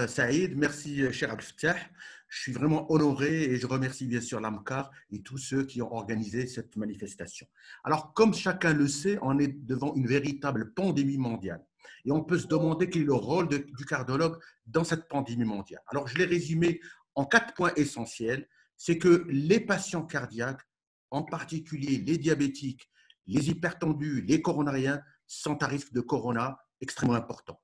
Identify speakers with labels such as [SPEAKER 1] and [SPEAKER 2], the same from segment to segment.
[SPEAKER 1] Saïd, merci cher Abdel Fattah. Je suis vraiment honoré et je remercie bien sûr l'AMCAR et tous ceux qui ont organisé cette manifestation. Alors, comme chacun le sait, on est devant une véritable pandémie mondiale. Et on peut se demander quel est le rôle du cardiologue dans cette pandémie mondiale. Alors, je l'ai résumé en 4 points essentiels. C'est que les patients cardiaques, en particulier les diabétiques, les hypertendus, les coronariens, sont à risque de corona extrêmement important.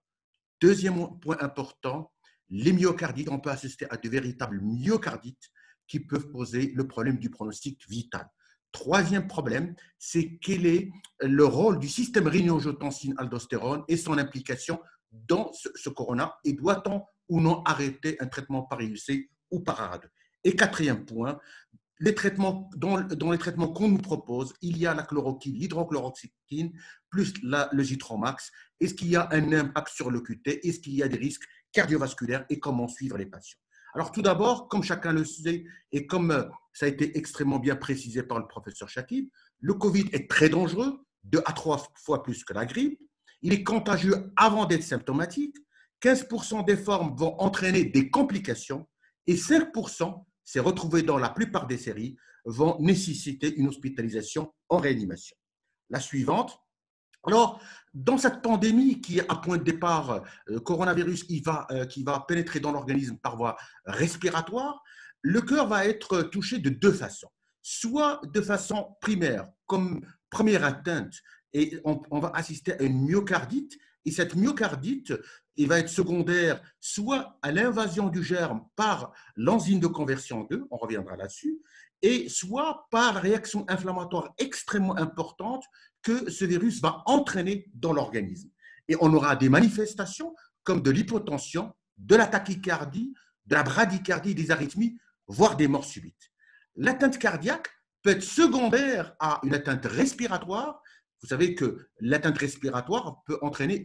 [SPEAKER 1] Deuxième point important, les myocardites, on peut assister à de véritables myocardites qui peuvent poser le problème du pronostic vital. Troisième problème, c'est quel est le rôle du système rénine-angiotensine-aldostérone et son implication dans ce corona et doit-on ou non arrêter un traitement par IUC ou par ARA2. Et quatrième point, dans les traitements qu'on nous propose, il y a la chloroquine, l'hydrochloroquine, plus le Zitromax. Est-ce qu'il y a un impact sur le QT? Est-ce qu'il y a des risques cardiovasculaires et comment suivre les patients? Alors tout d'abord, comme chacun le sait et comme ça a été extrêmement bien précisé par le professeur Chakib, le Covid est très dangereux, 2 à 3 fois plus que la grippe. Il est contagieux avant d'être symptomatique. 15% des formes vont entraîner des complications et 5%, c'est retrouvé dans la plupart des séries, vont nécessiter une hospitalisation en réanimation. La suivante. Alors, dans cette pandémie qui est à point de départ, coronavirus qui va pénétrer dans l'organisme par voie respiratoire, le cœur va être touché de deux façons. Soit de façon primaire, comme première atteinte, et on va assister à une myocardite, et cette myocardite, il va être secondaire soit à l'invasion du germe par l'enzyme de conversion 2, on reviendra là-dessus, et soit par réaction inflammatoire extrêmement importante que ce virus va entraîner dans l'organisme. Et on aura des manifestations comme de l'hypotension, de la tachycardie, de la bradycardie, des arythmies, voire des morts subites. L'atteinte cardiaque peut être secondaire à une atteinte respiratoire. Vous savez que l'atteinte respiratoire peut entraîner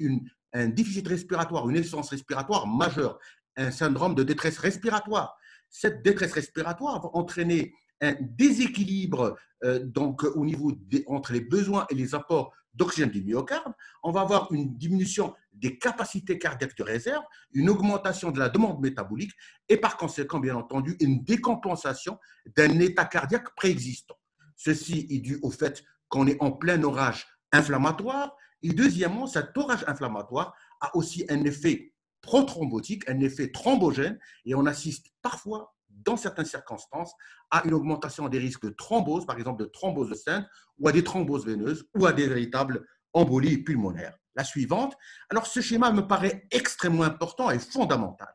[SPEAKER 1] un déficit respiratoire, une insuffisance respiratoire majeure, un syndrome de détresse respiratoire. Cette détresse respiratoire va entraîner un déséquilibre donc, au niveau entre les besoins et les apports d'oxygène du myocarde. On va avoir une diminution des capacités cardiaques de réserve, une augmentation de la demande métabolique et par conséquent, bien entendu, une décompensation d'un état cardiaque préexistant. Ceci est dû au fait qu'on est en plein orage inflammatoire et deuxièmement, cet orage inflammatoire a aussi un effet prothrombotique, un effet thrombogène et on assiste parfois dans certaines circonstances, à une augmentation des risques de thrombose, par exemple de thrombose de sein, ou à des thromboses veineuses, ou à des véritables embolies pulmonaires. La suivante. Alors, ce schéma me paraît extrêmement important et fondamental.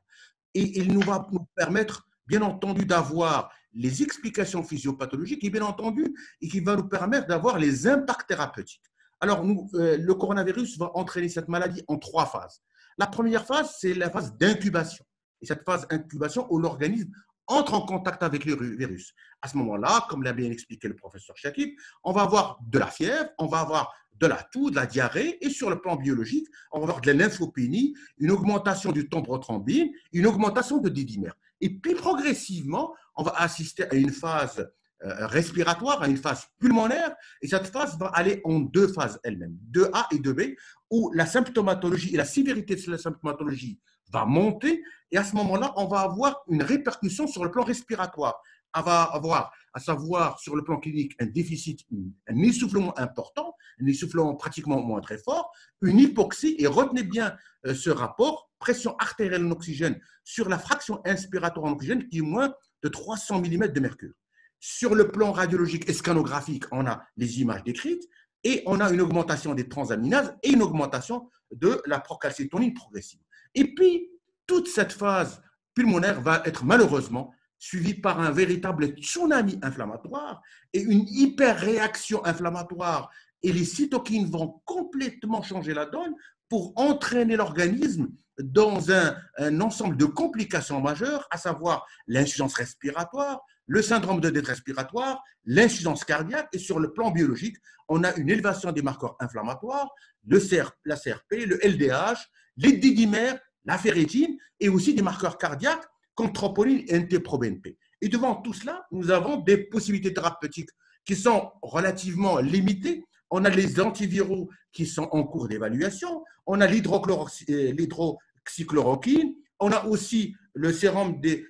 [SPEAKER 1] Et il nous va nous permettre, bien entendu, d'avoir les explications physiopathologiques et, bien entendu, et qui va nous permettre d'avoir les impacts thérapeutiques. Alors, le coronavirus va entraîner cette maladie en 3 phases. La première phase, c'est la phase d'incubation. Et cette phase d'incubation où l'organisme entre en contact avec le virus. À ce moment-là, comme l'a bien expliqué le professeur Chakib, on va avoir de la fièvre, on va avoir de la toux, de la diarrhée, et sur le plan biologique, on va avoir de la lymphopénie, une augmentation du taux de prothrombine, une augmentation de D-dimère. Et puis progressivement, on va assister à une phase respiratoire, à une phase pulmonaire, et cette phase va aller en 2 phases elle-même, 2A et 2B, où la symptomatologie et la sévérité de la symptomatologie va monter, et à ce moment-là, on va avoir une répercussion sur le plan respiratoire. On va avoir, à savoir, sur le plan clinique, un déficit, un essoufflement important, un essoufflement pratiquement moins très fort, une hypoxie, et retenez bien ce rapport, pression artérielle en oxygène sur la fraction inspiratoire en oxygène qui est moins de 300 mm de mercure. Sur le plan radiologique et scanographique, on a les images décrites et on a une augmentation des transaminases et une augmentation de la procalcétonine progressive. Et puis, toute cette phase pulmonaire va être malheureusement suivie par un véritable tsunami inflammatoire et une hyperréaction inflammatoire. Et les cytokines vont complètement changer la donne pour entraîner l'organisme dans un ensemble de complications majeures, à savoir l'insuffisance respiratoire, le syndrome de détresse respiratoire, l'insuffisance cardiaque, et sur le plan biologique, on a une élévation des marqueurs inflammatoires, la CRP, le LDH, les D-dimères, la ferritine, et aussi des marqueurs cardiaques comme troponine et NT-proBNP. Et devant tout cela, nous avons des possibilités thérapeutiques qui sont relativement limitées. On a les antiviraux qui sont en cours d'évaluation, on a l'hydroxychloroquine, On a aussi le sérum des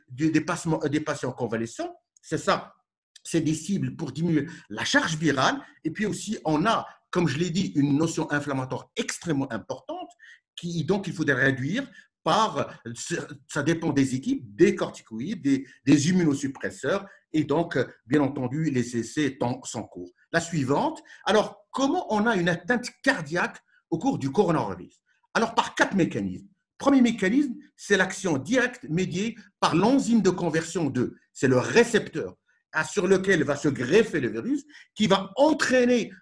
[SPEAKER 1] patients convalescents. C'est ça, c'est des cibles pour diminuer la charge virale. Et puis aussi, on a, comme je l'ai dit, une notion inflammatoire extrêmement importante donc il faudrait réduire par, ça dépend des équipes, des corticoïdes, des immunosuppresseurs et donc, bien entendu, les essais sont cours. La suivante, alors, comment on a une atteinte cardiaque au cours du coronavirus? Alors, par 4 mécanismes. Premier mécanisme, c'est l'action directe médiée par l'enzyme de conversion 2. C'est le récepteur sur lequel va se greffer le virus, qui va entraîner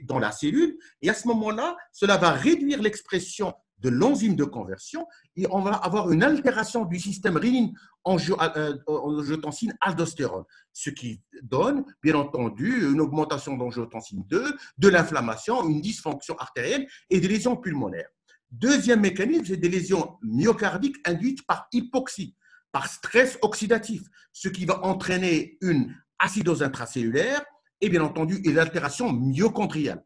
[SPEAKER 1] dans la cellule. Et à ce moment-là, cela va réduire l'expression de l'enzyme de conversion et on va avoir une altération du système rénine-angiotensine-aldostérone, ce qui donne, bien entendu, une augmentation d'angiotensine 2, de l'inflammation, une dysfonction artérielle et des lésions pulmonaires. Deuxième mécanisme, c'est des lésions myocardiques induites par hypoxie, par stress oxydatif, ce qui va entraîner une acidose intracellulaire et bien entendu une altération myochondriale.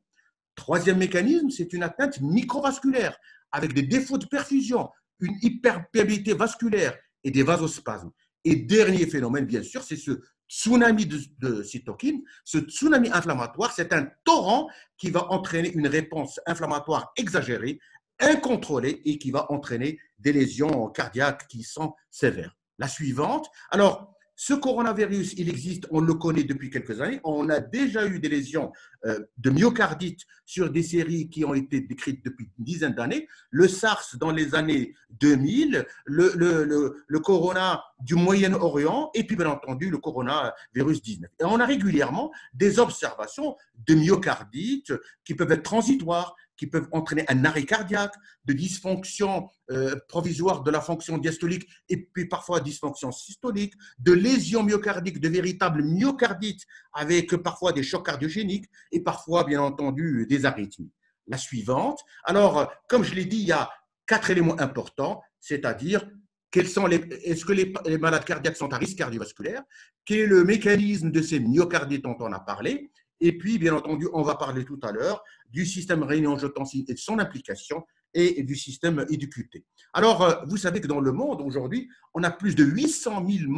[SPEAKER 1] Troisième mécanisme, c'est une atteinte microvasculaire avec des défauts de perfusion, une hyperperméabilité vasculaire et des vasospasmes. Et dernier phénomène, bien sûr, c'est ce tsunami de cytokines, ce tsunami inflammatoire, c'est un torrent qui va entraîner une réponse inflammatoire exagérée, incontrôlée et qui va entraîner des lésions cardiaques qui sont sévères. La suivante, alors, ce coronavirus, il existe, on le connaît depuis quelques années. On a déjà eu des lésions de myocardite sur des séries qui ont été décrites depuis une dizaine d'années. Le SARS dans les années 2000, le corona du Moyen-Orient et puis bien entendu le coronavirus 19. Et on a régulièrement des observations de myocardite qui peuvent être transitoires, qui peuvent entraîner un arrêt cardiaque, de dysfonction provisoire de la fonction diastolique et puis parfois dysfonction systolique, de lésions myocardiques, de véritables myocardites avec parfois des chocs cardiogéniques et parfois, bien entendu, des arythmies. La suivante, alors, comme je l'ai dit, il y a 4 éléments importants, c'est-à-dire est-ce que les malades cardiaques sont à risque cardiovasculaire? Quel est le mécanisme de ces myocardites dont on a parlé? Et puis, bien entendu, on va parler tout à l'heure du système rénine-angiotensine et de son implication et du système IDQT. Alors, vous savez que dans le monde, aujourd'hui, on a plus de 800 000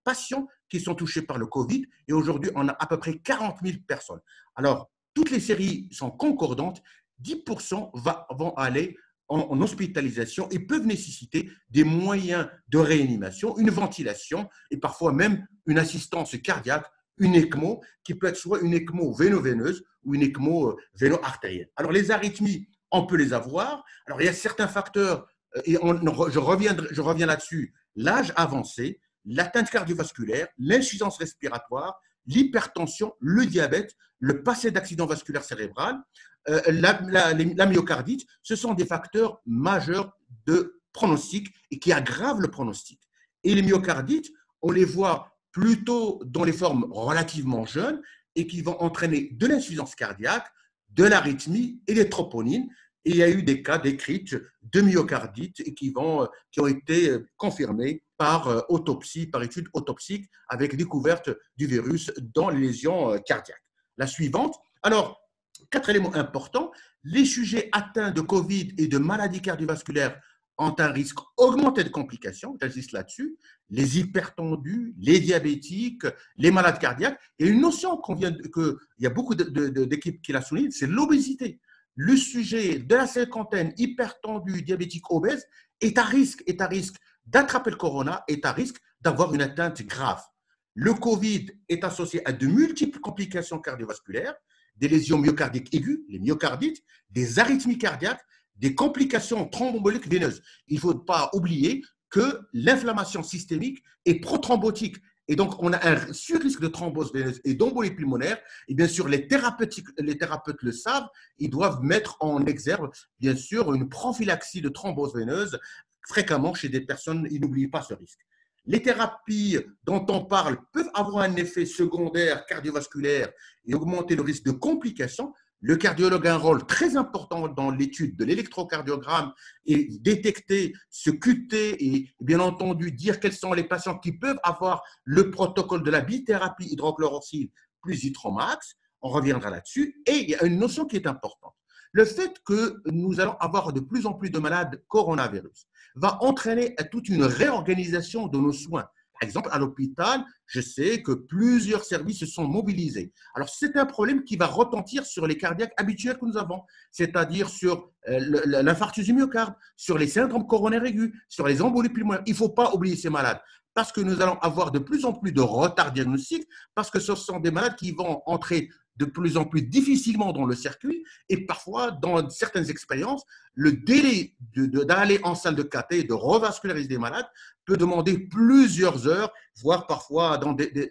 [SPEAKER 1] patients qui sont touchés par le Covid et aujourd'hui, on a à peu près 40 000 personnes. Alors, toutes les séries sont concordantes, 10% vont aller en hospitalisation et peuvent nécessiter des moyens de réanimation, une ventilation et parfois même une assistance cardiaque, une ECMO, qui peut être soit une ECMO véno-veineuse ou une ECMO véno-artérielle. Alors, les arythmies, on peut les avoir. Alors, il y a certains facteurs, et je reviens là-dessus, l'âge avancé, l'atteinte cardiovasculaire, l'insuffisance respiratoire, l'hypertension, le diabète, le passé d'accident vasculaire cérébral, la myocardite, ce sont des facteurs majeurs de pronostic et qui aggravent le pronostic. Et les myocardites, on les voit plutôt dans les formes relativement jeunes et qui vont entraîner de l'insuffisance cardiaque, de l'arythmie et des troponines. Et il y a eu des cas décrits de myocardite et qui ont été confirmés par autopsie, par étude autopsique avec découverte du virus dans les lésions cardiaques. La suivante, alors, 4 éléments importants. Les sujets atteints de Covid et de maladies cardiovasculaires ont un risque augmenté de complications, j'insiste là-dessus, les hypertendus, les diabétiques, les malades cardiaques. Et une notion il y a beaucoup d'équipes qui la soulignent, c'est l'obésité. Le sujet de la cinquantaine hypertendu, diabétique, obèse est à risque d'attraper le corona, est à risque d'avoir une atteinte grave. Le Covid est associé à de multiples complications cardiovasculaires, des lésions myocardiques aiguës, les myocardites, des arythmies cardiaques, des complications thromboemboliques veineuses. Il ne faut pas oublier que l'inflammation systémique est prothrombotique. Et donc, on a un surrisque de thrombose veineuse et d'embolie pulmonaire. Et bien sûr, les thérapeutes le savent, ils doivent mettre en exergue, bien sûr, une prophylaxie de thrombose veineuse fréquemment chez des personnes. Ils n'oublient pas ce risque. Les thérapies dont on parle peuvent avoir un effet secondaire cardiovasculaire et augmenter le risque de complications. Le cardiologue a un rôle très important dans l'étude de l'électrocardiogramme et détecter ce QT et bien entendu dire quels sont les patients qui peuvent avoir le protocole de la bithérapie hydrochloroxyl plus Itromax. On reviendra là-dessus. Et il y a une notion qui est importante. Le fait que nous allons avoir de plus en plus de malades coronavirus va entraîner toute une réorganisation de nos soins. Par exemple, à l'hôpital, je sais que plusieurs services se sont mobilisés. Alors, c'est un problème qui va retentir sur les cardiaques habituels que nous avons, c'est-à-dire sur l'infarctus du myocarde, sur les syndromes coronaires aigus, sur les embolies pulmonaires. Il ne faut pas oublier ces malades parce que nous allons avoir de plus en plus de retard diagnostique, parce que ce sont des malades qui vont entrer de plus en plus difficilement dans le circuit et parfois, dans certaines expériences, le délai d'aller en salle de cathé et de revasculariser des malades peut demander plusieurs heures, voire parfois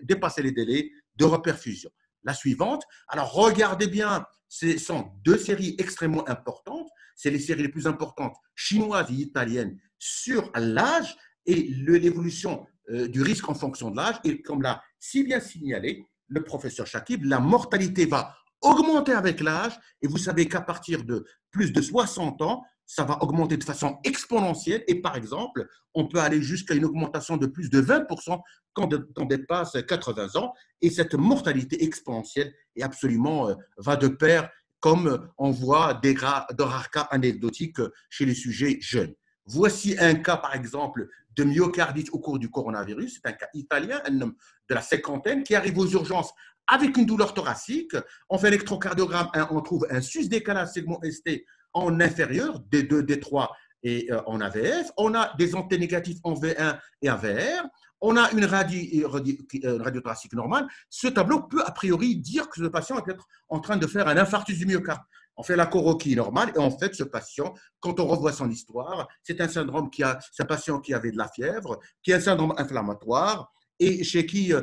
[SPEAKER 1] dépasser les délais de reperfusion. La suivante, alors regardez bien, ce sont deux séries extrêmement importantes, c'est les séries les plus importantes chinoises et italiennes sur l'âge et l'évolution du risque en fonction de l'âge. Et comme l'a si bien signalé le professeur Chakib, la mortalité va augmenter avec l'âge et vous savez qu'à partir de plus de 60 ans, ça va augmenter de façon exponentielle et par exemple, on peut aller jusqu'à une augmentation de plus de 20% quand on dépasse 80 ans et cette mortalité exponentielle est absolument va de pair comme on voit de rares cas anecdotiques chez les sujets jeunes. Voici un cas, par exemple, de myocardite au cours du coronavirus. C'est un cas italien, un homme de la cinquantaine qui arrive aux urgences avec une douleur thoracique. On fait l'électrocardiogramme, on trouve un sus-décalage segment ST en inférieur, D2, D3 et en AVF. On a des anténégatifs en V1 et AVR. On a une radio thoracique normale. Ce tableau peut a priori dire que le patient est peut-être en train de faire un infarctus du myocarde. On fait la choroquie normale et en fait, ce patient, quand on revoit son histoire, c'est un syndrome c'est un patient qui avait de la fièvre, qui a un syndrome inflammatoire et chez qui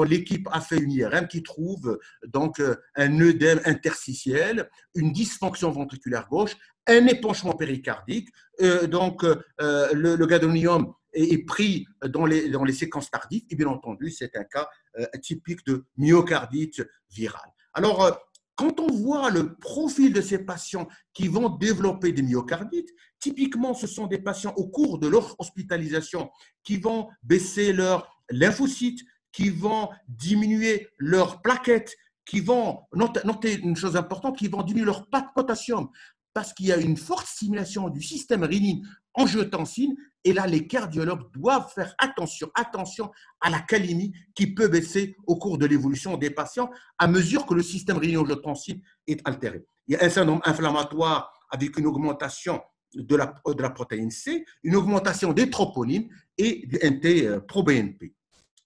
[SPEAKER 1] l'équipe a fait une IRM qui trouve donc un œdème interstitiel, une dysfonction ventriculaire gauche, un épanchement péricardique. Le gadolinium est pris dans les séquences tardives et bien entendu, c'est un cas typique de myocardite virale. Alors, quand on voit le profil de ces patients qui vont développer des myocardites, typiquement, ce sont des patients au cours de leur hospitalisation qui vont baisser leur lymphocytes, qui vont diminuer leurs plaquettes, qui vont, notez une chose importante, qui vont diminuer leur potassium parce qu'il y a une forte stimulation du système rénine-angiotensine. Et là, les cardiologues doivent faire attention à la calémie qui peut baisser au cours de l'évolution des patients à mesure que le système rénine-angiotensine est altéré. Il y a un syndrome inflammatoire avec une augmentation de la protéine C, une augmentation des troponines et du NT-proBNP.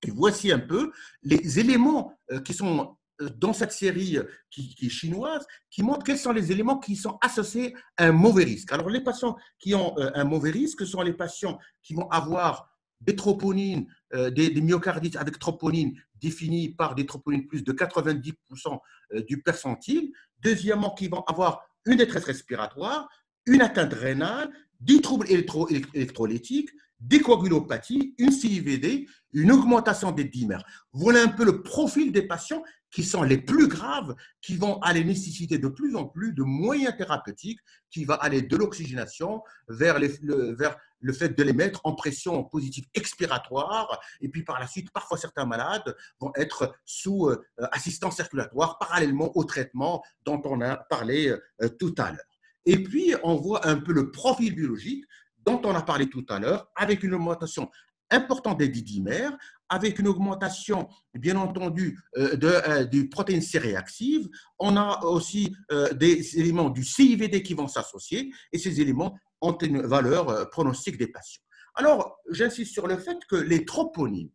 [SPEAKER 1] Et voici un peu les éléments qui sont dans cette série qui est chinoise, qui montre quels sont les éléments qui sont associés à un mauvais risque. Alors, les patients qui ont un mauvais risque sont les patients qui vont avoir des troponines, des myocardites avec troponines définies par des troponines plus de 90% du percentile. Deuxièmement, qui vont avoir une détresse respiratoire, une atteinte rénale, des troubles électrolytiques, des coagulopathie, une CIVD, une augmentation des dimères. Voilà un peu le profil des patients qui sont les plus graves, qui vont aller nécessiter de plus en plus de moyens thérapeutiques, qui va aller de l'oxygénation vers le fait de les mettre en pression positive expiratoire, et puis par la suite, parfois certains malades vont être sous assistance circulatoire parallèlement au traitement dont on a parlé tout à l'heure. Et puis, on voit un peu le profil biologique dont on a parlé tout à l'heure, avec une augmentation importante des dimères, avec une augmentation, bien entendu, du protéine C réactive. On a aussi des éléments du CIVD qui vont s'associer, et ces éléments ont une valeur pronostique des patients. Alors, j'insiste sur le fait que les troponines,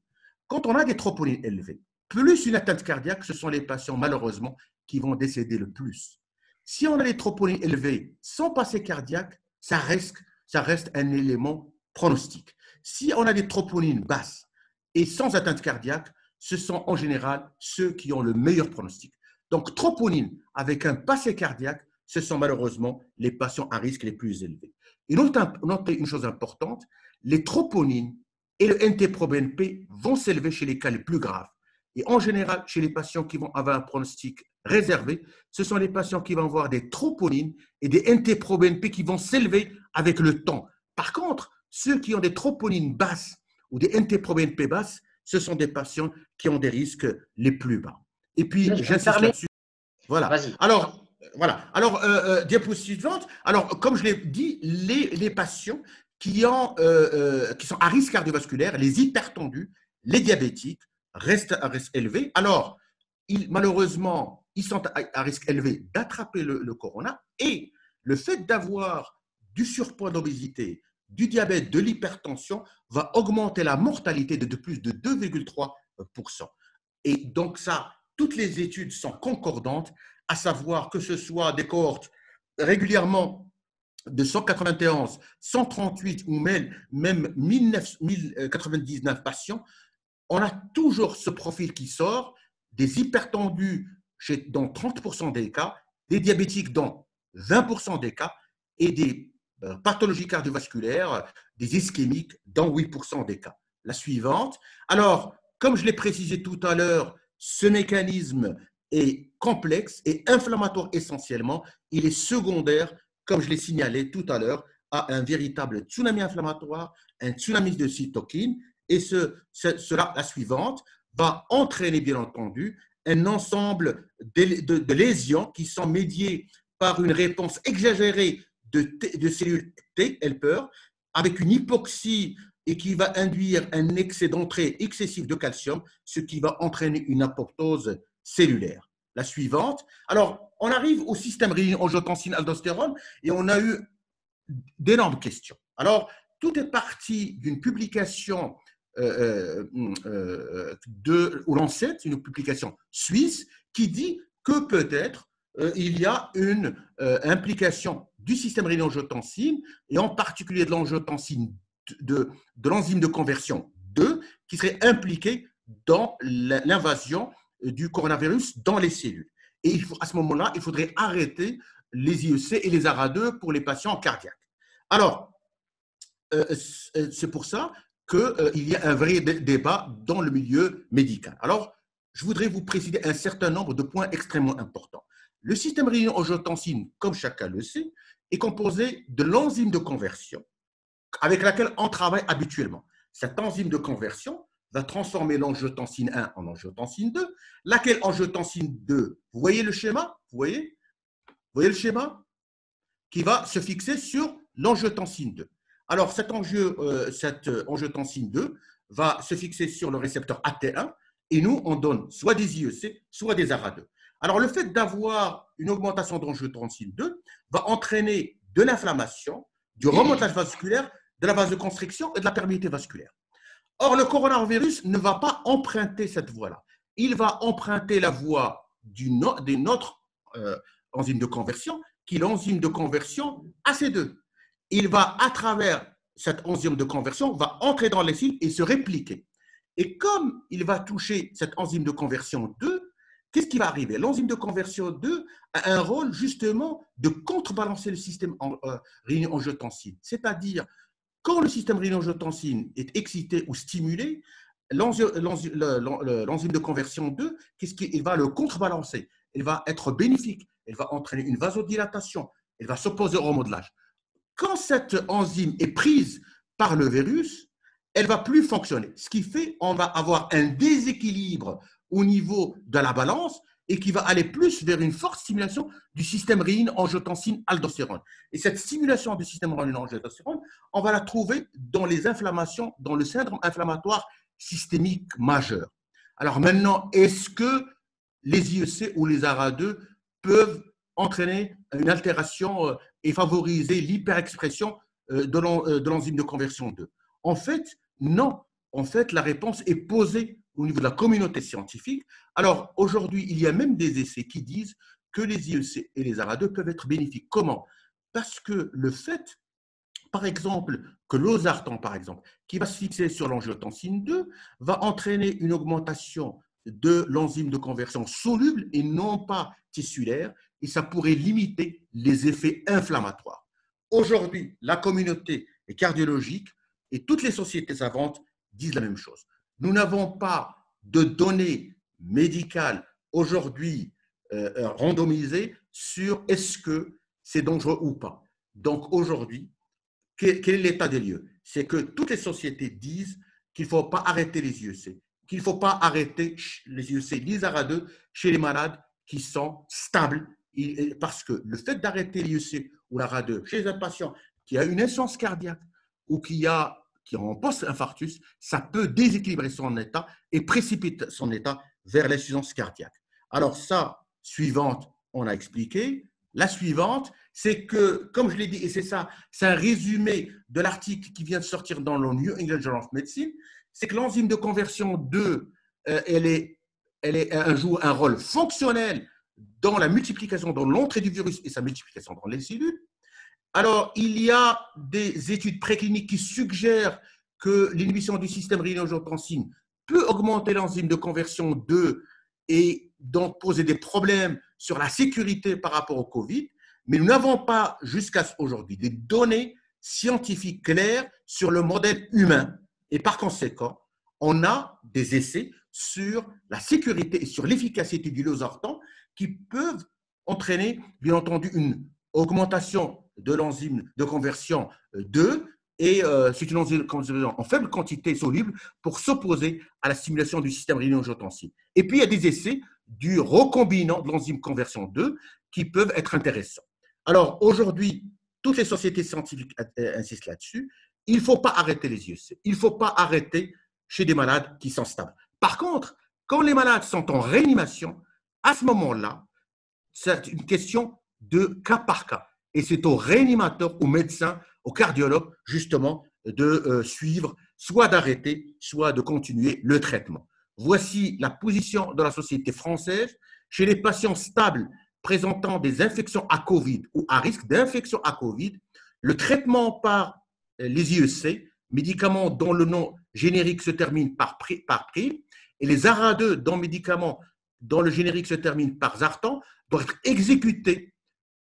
[SPEAKER 1] quand on a des troponines élevées, plus une atteinte cardiaque, ce sont les patients, malheureusement, qui vont décéder le plus. Si on a des troponines élevées sans passé cardiaque, ça reste un élément pronostique. Si on a des troponines basses et sans atteinte cardiaque, ce sont en général ceux qui ont le meilleur pronostic. Donc, troponines avec un passé cardiaque, ce sont malheureusement les patients à risque les plus élevés. Et notez une chose importante, les troponines et le NT-proBNP vont s'élever chez les cas les plus graves. Et en général, chez les patients qui vont avoir un pronostic réservé, ce sont les patients qui vont avoir des troponines et des NT-proBNP qui vont s'élever avec le temps. Par contre, ceux qui ont des troponines basses ou des NT-proBNP basses, ce sont des patients qui ont des risques les plus bas. Et puis, j'insiste là-dessus. Voilà. Alors, Voilà. Alors, diapositive suivante. Alors, comme je l'ai dit, les patients qui sont à risque cardiovasculaire, les hypertendus, les diabétiques, restent à risque élevé. Alors, malheureusement, ils sont à risque élevé d'attraper le corona. Et le fait d'avoir du surpoids, d'obésité, du diabète, de l'hypertension va augmenter la mortalité de plus de 2,3%. Et donc ça, toutes les études sont concordantes, à savoir que ce soit des cohortes régulièrement de 191, 138 ou même 1099 patients, on a toujours ce profil qui sort, des hypertendus dans 30% des cas, des diabétiques dans 20% des cas et des pathologies cardiovasculaires, des ischémiques dans 8% des cas. La suivante. Alors, comme je l'ai précisé tout à l'heure, ce mécanisme est complexe et inflammatoire essentiellement. Il est secondaire, comme je l'ai signalé tout à l'heure, à un véritable tsunami inflammatoire, un tsunami de cytokines. Et cela, la suivante, va entraîner, bien entendu, un ensemble de lésions qui sont médiées par une réponse exagérée de cellules T helper, avec une hypoxie et qui va induire un excès d'entrée excessif de calcium, ce qui va entraîner une apoptose cellulaire. La suivante. Alors, on arrive au système rénine-angiotensine-aldostérone et on a eu d'énormes questions. Alors, tout est parti d'une publication au Lancet, une publication suisse, qui dit que peut-être il y a une implication du système rénine-angiotensine et en particulier de l'angiotensine de l'enzyme de conversion 2 qui serait impliquée dans l'invasion du coronavirus dans les cellules. Et à ce moment-là, il faudrait arrêter les IEC et les ARA2 pour les patients cardiaques. Alors, c'est pour ça qu'il y a un vrai débat dans le milieu médical. Alors, je voudrais vous préciser un certain nombre de points extrêmement importants. Le système rénine-angiotensine, comme chacun le sait, est composé de l'enzyme de conversion avec laquelle on travaille habituellement. Cette enzyme de conversion va transformer l'angiotensine 1 en angiotensine 2, laquelle angiotensine 2, vous voyez le schéma? Vous voyez le schéma? Qui va se fixer sur l'angiotensine 2. Alors, cette angiotensine 2 va se fixer sur le récepteur AT1 et nous, on donne soit des IEC, soit des ARA2. Alors, le fait d'avoir une augmentation d'angiotensine 2 va entraîner de l'inflammation, du remodelage vasculaire, de la vasoconstriction et de la perméabilité vasculaire. Or, le coronavirus ne va pas emprunter cette voie-là. Il va emprunter la voie d'une autre enzyme de conversion, qui est l'enzyme de conversion AC2. Il va, à travers cette enzyme de conversion, va entrer dans les cellules et se répliquer. Et comme il va toucher cette enzyme de conversion 2, qu'est-ce qui va arriver? L'enzyme de conversion 2 a un rôle justement de contrebalancer le système rénine-angiotensine. C'est-à-dire, quand le système rénine-angiotensine est excité ou stimulé, l'enzyme de conversion 2, qu'est-ce qu'il va le contrebalancer? Elle va être bénéfique, elle va entraîner une vasodilatation, elle va s'opposer au remodelage. Quand cette enzyme est prise par le virus, elle ne va plus fonctionner. Ce qui fait qu'on va avoir un déséquilibre au niveau de la balance et qui va aller plus vers une forte stimulation du système rénine-angiotensine-aldostérone. Et cette stimulation du système rénine-angiotensine, on va la trouver dans les inflammations, dans le syndrome inflammatoire systémique majeur. Alors maintenant, est-ce que les IEC ou les ARA2 peuvent entraîner une altération et favoriser l'hyperexpression de l'enzyme de conversion 2? En fait, non. En fait, la réponse est posée au niveau de la communauté scientifique. Alors, aujourd'hui, il y a même des essais qui disent que les IEC et les ARA2 peuvent être bénéfiques. Comment? Parce que le fait, par exemple, que l'osartan, par exemple, qui va se fixer sur l'angiotensine 2, va entraîner une augmentation de l'enzyme de conversion soluble et non pas tissulaire, et ça pourrait limiter les effets inflammatoires. Aujourd'hui, la communauté cardiologique et toutes les sociétés savantes disent la même chose. Nous n'avons pas de données médicales aujourd'hui randomisées sur est-ce que c'est dangereux ou pas. Donc aujourd'hui, quel est l'état des lieux? C'est que toutes les sociétés disent qu'il ne faut pas arrêter les IEC, qu'il ne faut pas arrêter les IEC, les ARA2 chez les malades qui sont stables parce que le fait d'arrêter l'IEC ou la RA2 chez un patient qui a une insuffisance cardiaque ou qui est en post-infarctus, ça peut déséquilibrer son état et précipiter son état vers l'insuffisance cardiaque. Alors ça, suivante, on a expliqué. La suivante, c'est que, comme je l'ai dit, et c'est ça, c'est un résumé de l'article qui vient de sortir dans le New England Journal of Medicine, c'est que l'enzyme de conversion 2, elle joue un rôle fonctionnel dans la multiplication, dans l'entrée du virus et sa multiplication dans les cellules. Alors, il y a des études précliniques qui suggèrent que l'inhibition du système rénine-angiotensine peut augmenter l'enzyme de conversion 2 et donc poser des problèmes sur la sécurité par rapport au Covid, mais nous n'avons pas jusqu'à aujourd'hui des données scientifiques claires sur le modèle humain. Et par conséquent, on a des essais sur la sécurité et sur l'efficacité du losartan qui peuvent entraîner, bien entendu, une augmentation de l'enzyme de conversion 2 et c'est une enzyme en faible quantité soluble pour s'opposer à la stimulation du système rénine-angiotensine. Et puis, il y a des essais du recombinant de l'enzyme conversion 2 qui peuvent être intéressants. Alors, aujourd'hui, toutes les sociétés scientifiques insistent là-dessus. Il ne faut pas arrêter les IEC. Il ne faut pas arrêter chez des malades qui sont stables. Par contre, quand les malades sont en réanimation, à ce moment-là, c'est une question de cas par cas. Et c'est au réanimateur, au médecin, au cardiologue, justement, de suivre, soit d'arrêter, soit de continuer le traitement. Voici la position de la société française. Chez les patients stables présentant des infections à Covid ou à risque d'infection à Covid, le traitement par les IEC, médicaments dont le nom générique se termine par prime, et les ARA2 dont médicaments dont le générique se termine par Zartan, doivent être exécutés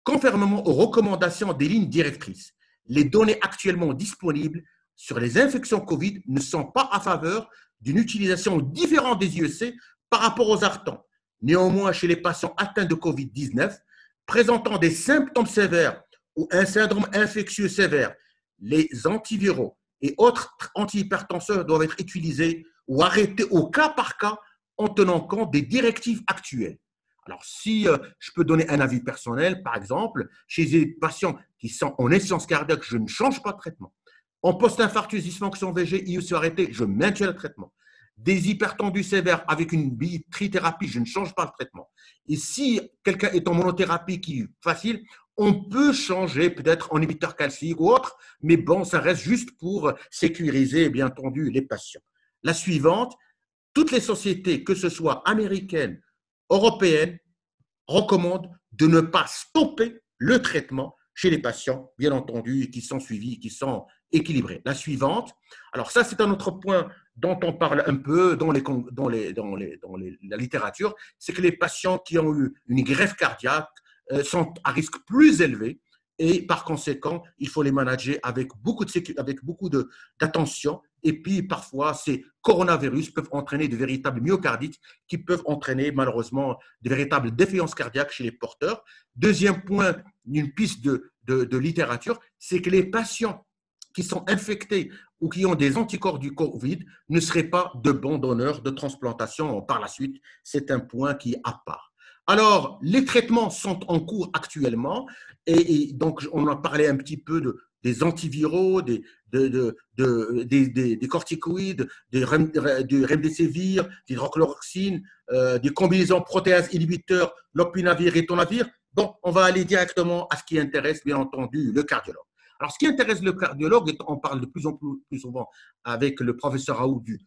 [SPEAKER 1] conformément aux recommandations des lignes directrices. Les données actuellement disponibles sur les infections Covid ne sont pas à faveur d'une utilisation différente des IEC par rapport aux Zartans. Néanmoins, chez les patients atteints de Covid-19, présentant des symptômes sévères ou un syndrome infectieux sévère, les antiviraux et autres antihypertenseurs doivent être utilisés ou arrêtés au cas par cas en tenant compte des directives actuelles. Alors, si je peux donner un avis personnel, par exemple, chez des patients qui sont en insuffisance cardiaque, je ne change pas de traitement. En post-infarctus, dysfonction VG, IEC arrêté, je maintiens le traitement. Des hypertendus sévères avec une trithérapie, je ne change pas le traitement. Et si quelqu'un est en monothérapie qui est facile, on peut changer peut-être en inhibiteur calcique ou autre, mais bon, ça reste juste pour sécuriser, bien entendu, les patients. La suivante, toutes les sociétés, que ce soit américaines, européennes, recommandent de ne pas stopper le traitement chez les patients, bien entendu, qui sont suivis, qui sont équilibrés. La suivante, alors ça c'est un autre point dont on parle un peu dans la littérature, c'est que les patients qui ont eu une greffe cardiaque sont à risque plus élevé et par conséquent, il faut les manager avec beaucoup d'attention. Et puis, parfois, ces coronavirus peuvent entraîner de véritables myocardites qui peuvent entraîner malheureusement de véritables défaillances cardiaques chez les porteurs. Deuxième point, une piste de littérature, c'est que les patients qui sont infectés ou qui ont des anticorps du Covid ne seraient pas de bons donneurs de transplantation par la suite. C'est un point qui est à part. Alors, les traitements sont en cours actuellement et donc on a parlé un petit peu des antiviraux, des corticoïdes, du remdesivir, de l'hydrochloroquine, des combinaisons protéases inhibiteurs, lopinavir et ritonavir. Bon, on va aller directement à ce qui intéresse, bien entendu, le cardiologue. Alors, ce qui intéresse le cardiologue, et on parle de plus en plus souvent avec le professeur Raoult du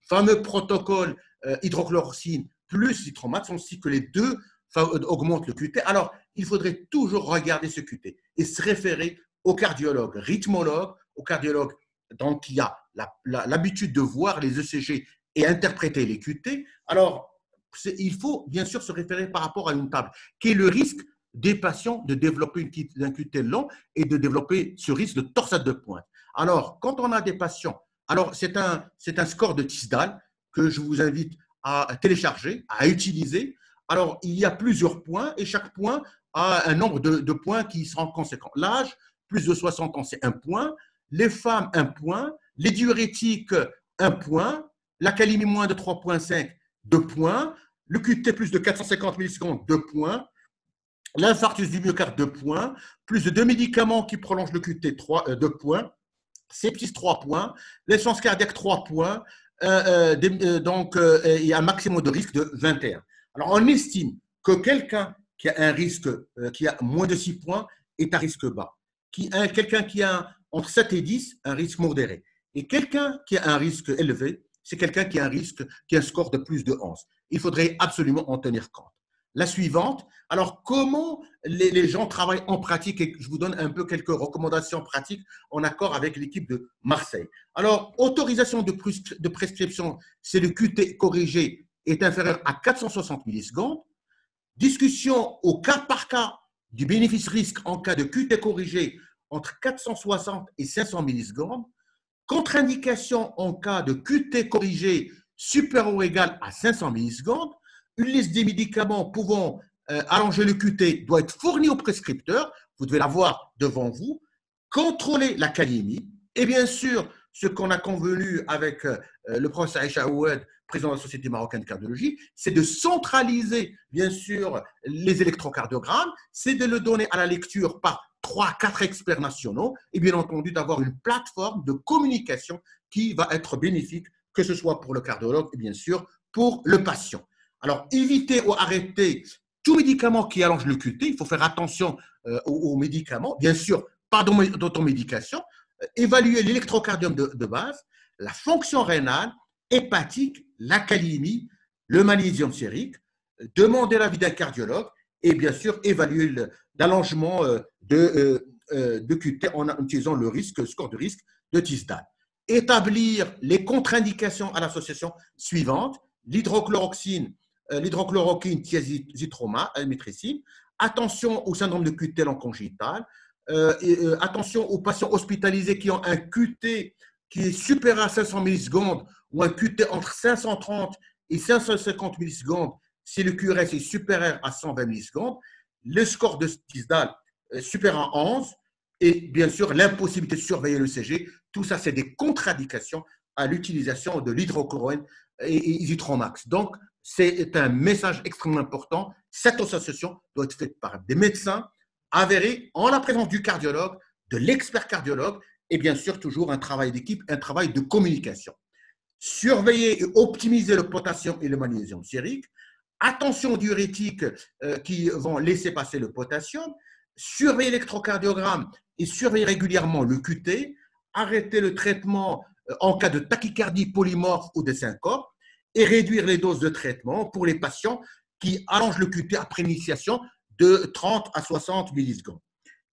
[SPEAKER 1] fameux protocole hydrochloroquine plus citromax, on sait que les deux augmentent le QT. Alors, il faudrait toujours regarder ce QT et se référer au cardiologue rythmologue, au cardiologue donc, qui a l'habitude de voir les ECG et interpréter les QT. Alors, il faut bien sûr se référer par rapport à une table qui est le risque des patients de développer un QT long et de développer ce risque de torsade de pointe. Alors, quand on a des patients, alors c'est un score de Tisdale que je vous invite à télécharger, à utiliser. Alors, il y a plusieurs points et chaque point a un nombre de points qui seront conséquents. L'âge, plus de 60 ans, c'est un point. Les femmes, un point. Les diurétiques, un point. La calémie, moins de 3,5, 2 points. Le QT, plus de 450 millisecondes, 2 points. l'infarctus du myocarde 2 points, plus de 2 médicaments qui prolongent le QT 2 points, sepsis 3 points, l'essence cardiaque 3 points, donc il y a un maximum de risque de 21. Alors on estime que quelqu'un qui a un risque, qui a moins de 6 points, est à risque bas. Quelqu'un qui a entre 7 et 10, un risque modéré. Et quelqu'un qui a un risque élevé, c'est quelqu'un qui a un risque, qui a un score de plus de 11. Il faudrait absolument en tenir compte. La suivante, alors comment les gens travaillent en pratique, et je vous donne un peu quelques recommandations pratiques en accord avec l'équipe de Marseille. Alors, autorisation de prescription, c'est le QT corrigé est inférieur à 460 millisecondes. Discussion au cas par cas du bénéfice-risque en cas de QT corrigé entre 460 et 500 millisecondes. Contre-indication en cas de QT corrigé supérieur ou égal à 500 millisecondes. Une liste des médicaments pouvant allonger le QT doit être fournie au prescripteur. Vous devez l'avoir devant vous. Contrôler la calémie. Et bien sûr, ce qu'on a convenu avec le professeur Aïcha Oued, président de la Société marocaine de cardiologie, c'est de centraliser, bien sûr, les électrocardiogrammes, c'est de le donner à la lecture par 3, 4 experts nationaux et bien entendu d'avoir une plateforme de communication qui va être bénéfique, que ce soit pour le cardiologue et bien sûr pour le patient. Alors, éviter ou arrêter tout médicament qui allonge le QT, il faut faire attention aux médicaments, bien sûr, pas d'automédication, évaluer l'électrocardiogramme de base, la fonction rénale, hépatique, la calémie, le magnésium sérique, demander l'avis d'un cardiologue et bien sûr évaluer l'allongement de QT en utilisant le score de risque de Tisdale. Établir les contre-indications à l'association suivante, l'hydrochloroquine, thiazithromycine, attention au syndrome de QT long congénital, attention aux patients hospitalisés qui ont un QT qui est supérieur à 500 millisecondes ou un QT entre 530 et 550 millisecondes si le QRS est supérieur à 120 millisecondes, le score de Tisdale supérieur à 11 et bien sûr l'impossibilité de surveiller le CG. Tout ça, c'est des contre-indications à l'utilisation de l'hydrochloroquine et Zithromax. Donc, c'est un message extrêmement important. Cette association doit être faite par des médecins avérés en la présence du cardiologue, de l'expert cardiologue et bien sûr toujours un travail d'équipe, un travail de communication. Surveiller et optimiser le potassium et le magnésium sérique. Attention aux diurétiques qui vont laisser passer le potassium. Surveiller l'électrocardiogramme et surveiller régulièrement le QT. Arrêter le traitement en cas de tachycardie polymorphe ou de syncope et réduire les doses de traitement pour les patients qui allongent le QT après initiation de 30 à 60 millisecondes.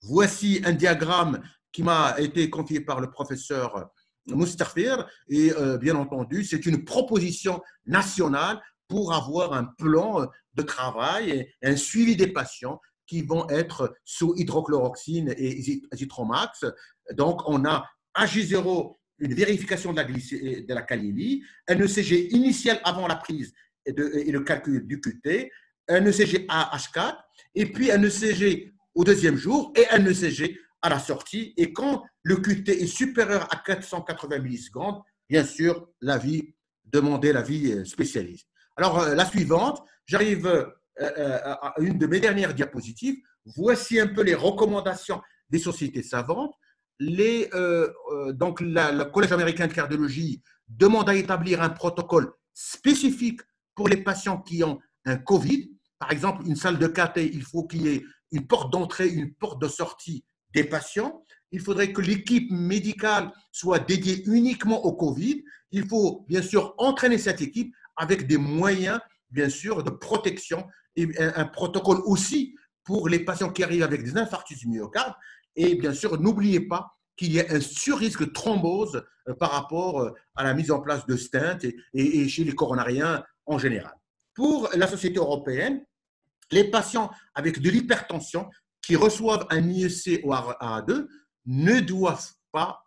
[SPEAKER 1] Voici un diagramme qui m'a été confié par le professeur Moustafir et bien entendu, c'est une proposition nationale pour avoir un plan de travail et un suivi des patients qui vont être sous hydrochloroquine et Zithromax. Donc, on a AG0, une vérification de la calémie, un ECG initial avant la prise et le calcul du QT, un ECG à H4, et puis un ECG au deuxième jour et un ECG à la sortie. Et quand le QT est supérieur à 480 millisecondes, bien sûr, demander l'avis spécialiste. Alors, la suivante, j'arrive à une de mes dernières diapositives. Voici un peu les recommandations des sociétés savantes. Donc, le Collège américain de cardiologie demande à établir un protocole spécifique pour les patients qui ont un COVID. Par exemple, une salle de cath, il faut qu'il y ait une porte d'entrée, une porte de sortie des patients. Il faudrait que l'équipe médicale soit dédiée uniquement au COVID. Il faut bien sûr entraîner cette équipe avec des moyens, bien sûr, de protection et un protocole aussi pour les patients qui arrivent avec des infarctus du myocarde. Et bien sûr, n'oubliez pas qu'il y a un surrisque de thrombose par rapport à la mise en place de stents et chez les coronariens en général. Pour la société européenne, les patients avec de l'hypertension qui reçoivent un IEC ou AA2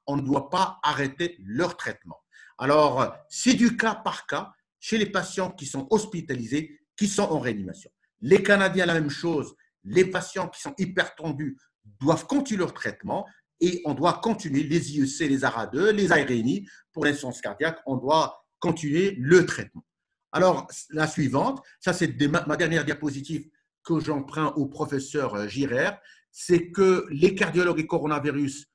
[SPEAKER 1] on ne doit pas arrêter leur traitement. Alors, c'est du cas par cas chez les patients qui sont hospitalisés, qui sont en réanimation. Les Canadiens, la même chose. Les patients qui sont hypertendus doivent continuer leur traitement et on doit continuer les IEC, les ARA2, les ARNI pour l'insuffisance cardiaque. On doit continuer le traitement. Alors, la suivante, ça c'est ma dernière diapositive que j'emprunte au professeur Girard, c'est que les cardiologues et coronavirus,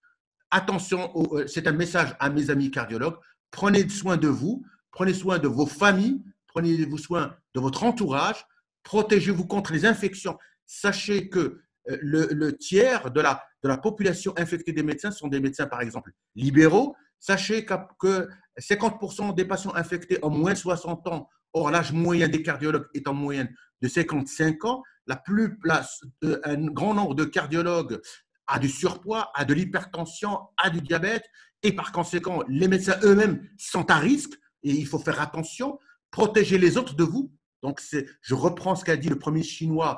[SPEAKER 1] attention, c'est un message à mes amis cardiologues, prenez soin de vous, prenez soin de vos familles, prenez-vous soin de votre entourage, protégez-vous contre les infections. Sachez que le tiers de la population infectée des médecins sont des médecins, par exemple, libéraux. Sachez que 50% des patients infectés ont moins de 60 ans. Or, l'âge moyen des cardiologues est en moyenne de 55 ans. Un grand nombre de cardiologues a du surpoids, a de l'hypertension, a du diabète. Et par conséquent, les médecins eux-mêmes sont à risque et il faut faire attention. Protéger les autres de vous. Donc, je reprends ce qu'a dit le premier chinois.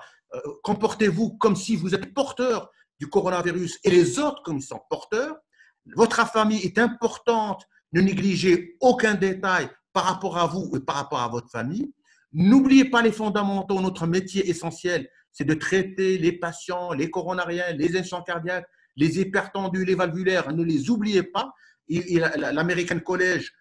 [SPEAKER 1] Comportez-vous comme si vous êtes porteur du coronavirus et les autres comme ils sont porteurs. Votre famille est importante. Ne négligez aucun détail par rapport à vous et par rapport à votre famille. N'oubliez pas les fondamentaux. Notre métier essentiel, c'est de traiter les patients, les coronariens, les insuffisants cardiaques, les hypertendus, les valvulaires. Ne les oubliez pas. L'American College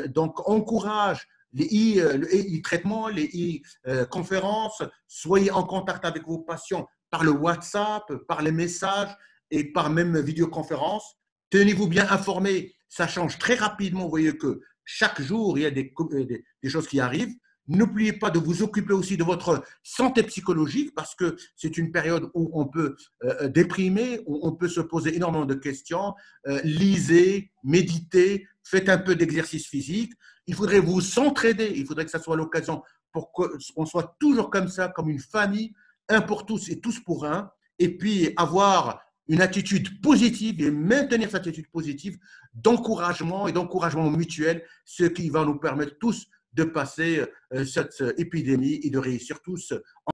[SPEAKER 1] donc encourage les e-traitements, les e-conférences. Soyez en contact avec vos patients par le WhatsApp, par les messages et par même vidéoconférence. Tenez-vous bien informés, ça change très rapidement. Vous voyez que chaque jour, il y a des choses qui arrivent. N'oubliez pas de vous occuper aussi de votre santé psychologique parce que c'est une période où on peut déprimer, où on peut se poser énormément de questions. Lisez, méditez, faites un peu d'exercice physique. Il faudrait vous s'entraider, il faudrait que ça soit l'occasion pour qu'on soit toujours comme ça, comme une famille, un pour tous et tous pour un, et puis avoir une attitude positive et maintenir cette attitude positive d'encouragement et d'encouragement mutuel, ce qui va nous permettre tous de passer cette épidémie et de réussir tous